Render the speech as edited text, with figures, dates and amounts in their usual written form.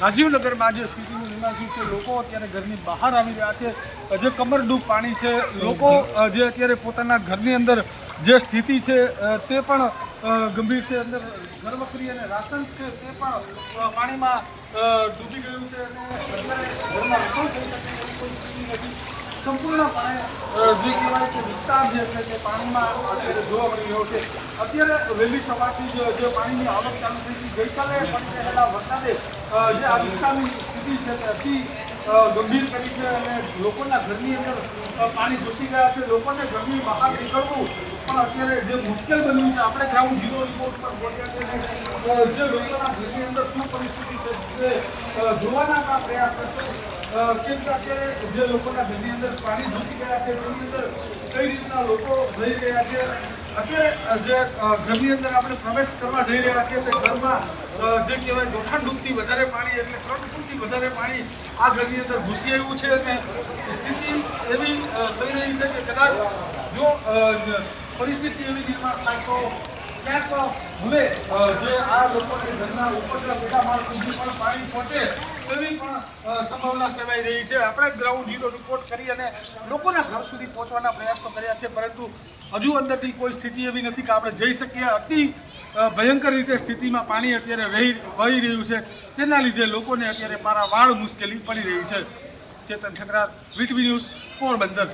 રાજીવનગરમાં જે સ્થિતિનું નિર્માણ થયું છે, લોકો અત્યારે ઘરની બહાર આવી રહ્યા છે, જે કમરડૂબ પાણી છે, લોકો જે અત્યારે પોતાના ઘરની અંદર જે સ્થિતિ છે તે પણ ગંભીર છે, અંદર ઘરવખરી અને રાશન છે તે પણ પાણીમાં ડૂબી ગયું છે અને અત્યારે ઘરમાં રસોઈ થઈ શકે એવી કોઈ સ્થિતિ નથી. સંપૂર્ણપણે જે કહેવાય કે વિસ્તાર જે છે તે પાણીમાં અત્યારે જોવા મળી રહ્યો છે. અત્યારે વહેલી સવારથી જે પાણીની આવક ચાલુ થઈ હતી, ગઈકાલે પડી રહેલા વરસાદે જે આ વિસ્તારની સ્થિતિ છે તે અતિ ગંભીર કરી છે અને લોકોના ઘરની અંદર પાણી ઘૂસી ગયા છે. લોકોને ઘરની બહાર નીકળવું પણ અત્યારે જે મુશ્કેલ બન્યું છે. આપણે ગ્રાઉન્ડ ઝીરો રિપોર્ટ પર પહોંચ્યા છે, જે લોકોના ઘરની અંદર શું પરિસ્થિતિ છે તે જોવાના પ્રયાસ કરશે. કેમ કે અત્યારે જે લોકોના ઘરની અંદર પાણી ઘૂસી ગયા છે તેની અંદર કઈ રીતના લોકો રહી રહ્યા છે. અત્યારે જે ઘરની અંદર આપણે પ્રવેશ કરવા જઈ રહ્યા છીએ તે ઘરમાં જે કહેવાય ગોઠણ ડૂબથી વધારે પાણી એટલે 3 ફૂટથી વધારે પાણી આ ઘરની અંદર ઘૂસી આવ્યું છે અને સ્થિતિ એવી થઈ રહી છે કે કદાચ જો પરિસ્થિતિ એવી નિર્માણ થાય તો ક્યાંક હવે જે આ લોકોને ઘરના ઉપરના પેટા માળ સુધી પણ પાણી પહોંચે તેવી પણ સંભાવના સેવાઈ રહી છે. આપણે ગ્રાઉન્ડ ઝીરો રિપોર્ટ કરી અને લોકોના ઘર સુધી પહોંચવાના પ્રયાસો કર્યા છે, પરંતુ હજુ અંદરની કોઈ સ્થિતિ એવી નથી કે આપણે જઈ શકીએ. અતિ ભયંકર રીતે સ્થિતિમાં પાણી અત્યારે વહી રહ્યું છે, તેના લીધે લોકોને અત્યારે પારાવાર મુશ્કેલી પડી રહી છે. ચેતન ઠકરાર, વીટીવી ન્યૂઝ, પોરબંદર.